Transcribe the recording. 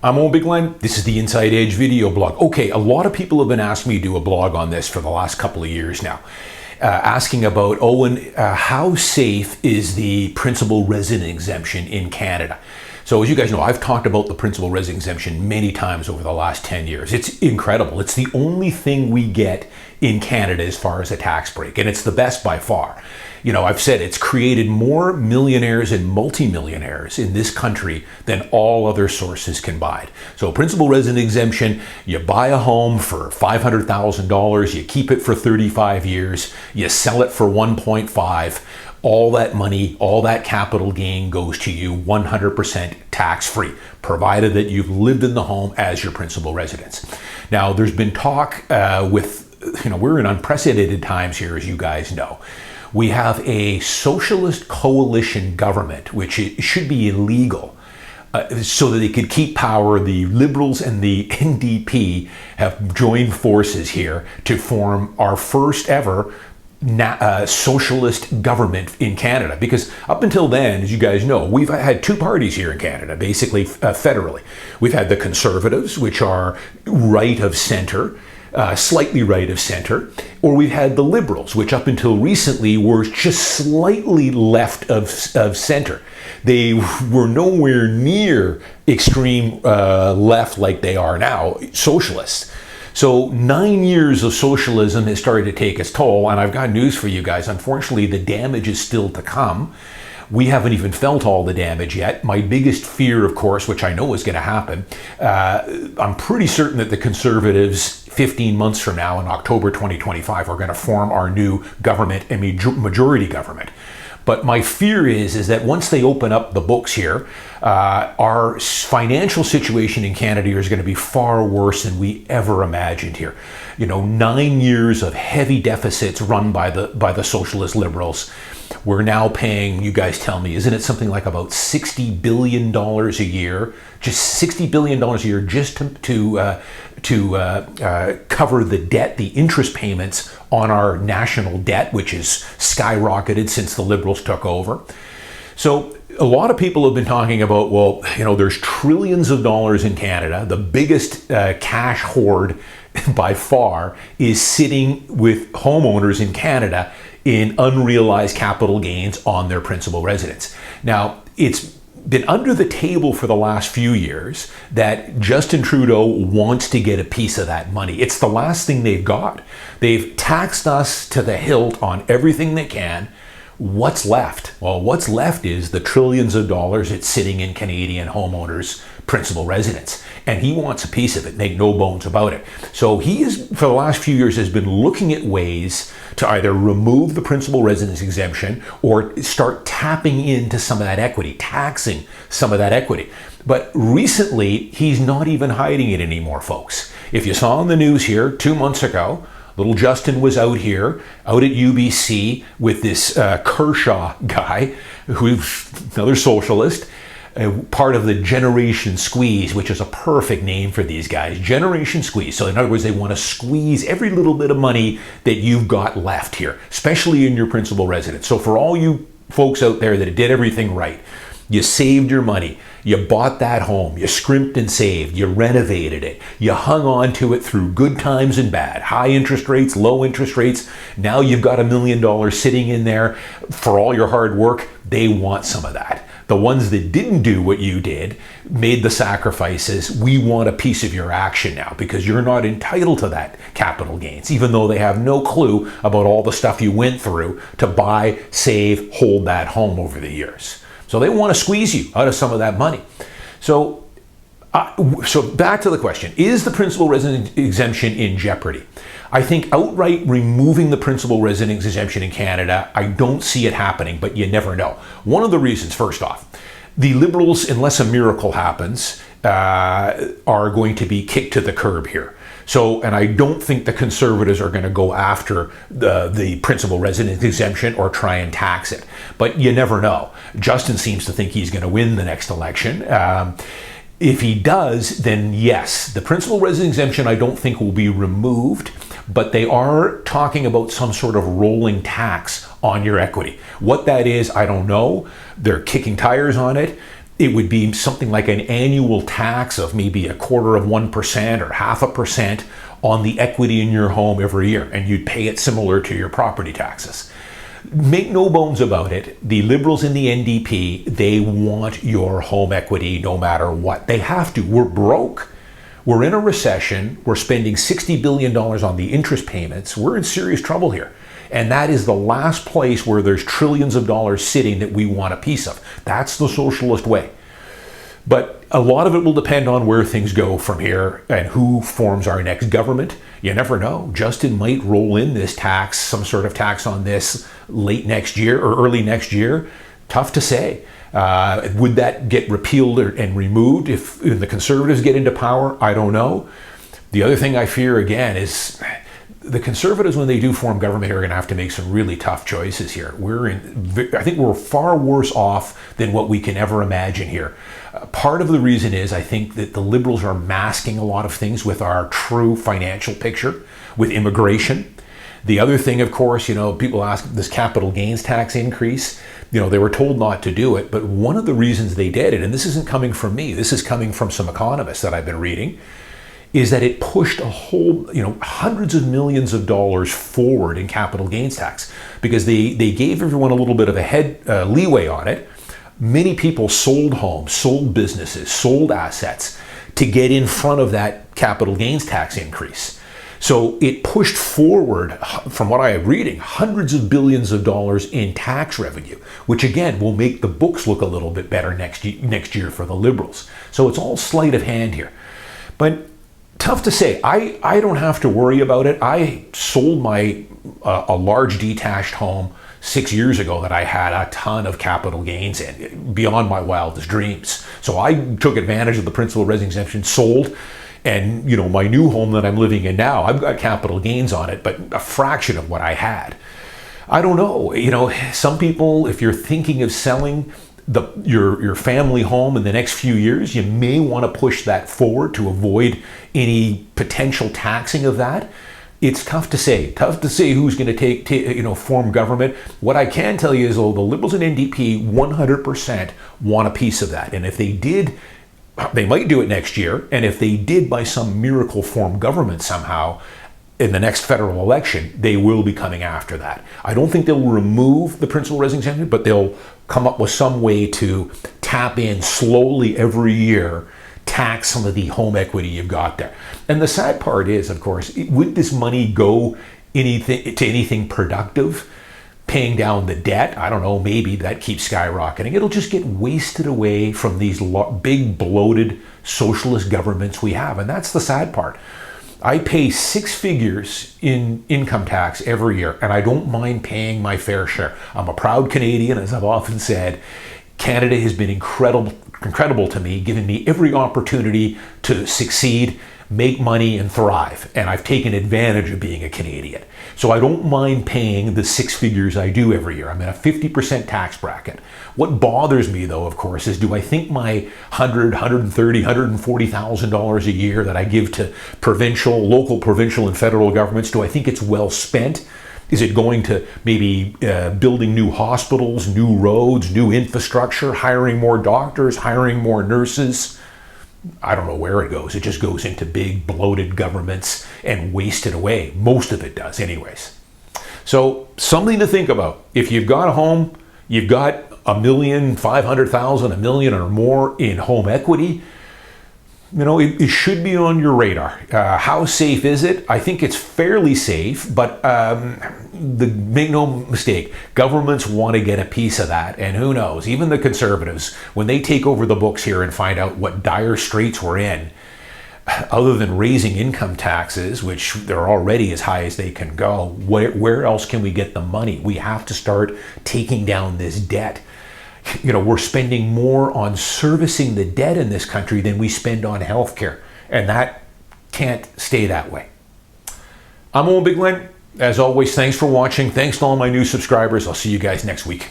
I'm Owen Bigland. This is the Inside Edge video blog. Okay, a lot of people have been asking me to do a blog on this for the last couple of years now. Asking about, Owen, how safe is the Principal Residence Exemption in Canada? So as you guys know, I've talked about the Principal Residence Exemption many times over the last 10 years. It's incredible. It's the only thing we get in Canada as far as a tax break, and it's the best by far. You know, I've said it's created more millionaires and multimillionaires in this country than all other sources combined. So Principal Residence Exemption, you buy a home for $500,000, you keep it for 35 years, you sell it for 1.5, all that money, all that capital gain goes to you 100% tax-free, provided that you've lived in the home as your principal residence. Now, there's been talk we're in unprecedented times here, as you guys know. We have a socialist coalition government, which should be illegal, so that they could keep power. The Liberals and the NDP have joined forces here to form our first ever socialist government in Canada. Because up until then, as you guys know, we've had two parties here in Canada, basically federally. We've had the Conservatives, which are right of center, slightly right of center, or we've had the Liberals, which up until recently were just slightly left of center. They were nowhere near extreme left like they are now, socialists. So 9 years of socialism has started to take its toll, and I've got news for you guys. Unfortunately, the damage is still to come. We haven't even felt all the damage yet. My biggest fear, of course, which I know is going to happen, I'm pretty certain that the Conservatives 15 months from now, in October 2025, are going to form our new government, a majority government. But my fear is that once they open up the books here, our financial situation in Canada is going to be far worse than we ever imagined here. You know, 9 years of heavy deficits run by the socialist Liberals. We're now paying, you guys tell me, isn't it something like about $60 billion a year? Just $60 billion a year just to cover the debt, the interest payments on our national debt, which has skyrocketed since the Liberals took over. So a lot of people have been talking about, well, you know, there's trillions of dollars in Canada. The biggest cash hoard by far is sitting with homeowners in Canada in unrealized capital gains on their principal residence. Now, it's been under the table for the last few years that Justin Trudeau wants to get a piece of that money. It's the last thing they've got. They've taxed us to the hilt on everything they can. What's left? Well, what's left is the trillions of dollars that's sitting in Canadian homeowners' principal residence. And he wants a piece of it, make no bones about it. So he is, for the last few years, has been looking at ways to either remove the principal residence exemption or start tapping into some of that equity, taxing some of that equity. But recently, he's not even hiding it anymore, folks. If you saw on the news here 2 months ago, little Justin was out here, out at UBC with this Kershaw guy, who's another socialist, part of the Generation Squeeze, which is a perfect name for these guys. Generation Squeeze. So in other words, they want to squeeze every little bit of money that you've got left here, especially in your principal residence. So for all you folks out there that did everything right, you saved your money, you bought that home, you scrimped and saved, you renovated it, you hung on to it through good times and bad, high interest rates, low interest rates. Now you've got $1 million sitting in there for all your hard work. They want some of that. The ones that didn't do what you did, made the sacrifices, we want a piece of your action now because you're not entitled to that capital gains, even though they have no clue about all the stuff you went through to buy, save, hold that home over the years. So they want to squeeze you out of some of that money. So back to the question, is the principal residence exemption in jeopardy? I think outright removing the principal residence exemption in Canada, I don't see it happening, but you never know. One of the reasons, first off, the Liberals, unless a miracle happens, are going to be kicked to the curb here. So, and I don't think the Conservatives are going to go after the principal residence exemption or try and tax it. But you never know. Justin seems to think he's going to win the next election. If he does, then yes, the principal residence exemption I don't think will be removed, but they are talking about some sort of rolling tax on your equity. What that is, I don't know. They're kicking tires on it. it would be something like an annual tax of maybe 0.25% or 0.5% on the equity in your home every year, and you'd pay it similar to your property taxes. Make no bones about it, the Liberals and the NDP, they want your home equity no matter what. They have to. We're broke. We're in a recession. We're spending $60 billion on the interest payments. We're in serious trouble here. And that is the last place where there's trillions of dollars sitting that we want a piece of. That's the socialist way. But a lot of it will depend on where things go from here and who forms our next government. You never know. Justin might roll in this tax, some sort of tax on this late next year or early next year. Tough to say. Would that get repealed and removed if the Conservatives get into power? I don't know. The other thing I fear, again, is the Conservatives, when they do form government, are going to have to make some really tough choices here. I think we're far worse off than what we can ever imagine here. Part of the reason is I think that the Liberals are masking a lot of things with our true financial picture, with immigration. The other thing, of course, people ask this capital gains tax increase. They were told not to do it, but one of the reasons they did it, and this isn't coming from me, this is coming from some economists that I've been reading, is that it pushed a whole, hundreds of millions of dollars forward in capital gains tax because they gave everyone a little bit of a leeway on it. Many people sold homes, sold businesses, sold assets to get in front of that capital gains tax increase. So it pushed forward, from what I am reading, hundreds of billions of dollars in tax revenue, which again will make the books look a little bit better next year for the Liberals. So it's all sleight of hand here. But tough to say. I don't have to worry about it. I sold a large detached home 6 years ago that I had a ton of capital gains in, beyond my wildest dreams. So I took advantage of the Principal Residence Exemption, sold, and my new home that I'm living in now, I've got capital gains on it, but a fraction of what I had. I don't know. Some people, if you're thinking of selling your family home in the next few years, you may want to push that forward to avoid any potential taxing of that. It's tough to say. Tough to say who's going to form government. What I can tell you is, the Liberals and NDP 100% want a piece of that. And if they did, they might do it next year. And if they did, by some miracle, form government somehow in the next federal election, they will be coming after that. I don't think they'll remove the Principal Residence Exemption, but they'll come up with some way to tap in slowly every year, tax some of the home equity you've got there. And the sad part is, of course, would this money go to anything productive? Paying down the debt? I don't know, maybe that keeps skyrocketing. It'll just get wasted away from these big bloated socialist governments we have. And that's the sad part. I pay 6 figures in income tax every year, and I don't mind paying my fair share. I'm a proud Canadian, as I've often said. Canada has been incredible to me, giving me every opportunity to succeed, make money, and thrive. And I've taken advantage of being a Canadian. So I don't mind paying the 6 figures I do every year. I'm in a 50% tax bracket. What bothers me, though, of course, is do I think my $100,000, $130,000, $140,000 a year that I give to local, provincial, and federal governments, do I think it's well spent? Is it going to maybe building new hospitals, new roads, new infrastructure, hiring more doctors, hiring more nurses? I don't know where it goes. It just goes into big bloated governments and wasted away. Most of it does anyways. So something to think about. If you've got a home, you've got $1,500,000, $1 million or more in home equity, it should be on your radar. How safe is it? I think it's fairly safe, but make no mistake, governments want to get a piece of that, and who knows, even the Conservatives, when they take over the books here and find out what dire straits we're in, other than raising income taxes, which they're already as high as they can go, where else can we get the money? We have to start taking down this debt. We're spending more on servicing the debt in this country than we spend on healthcare, and that can't stay that way. I'm Owen Bigland. As always, thanks for watching. Thanks to all my new subscribers. I'll see you guys next week.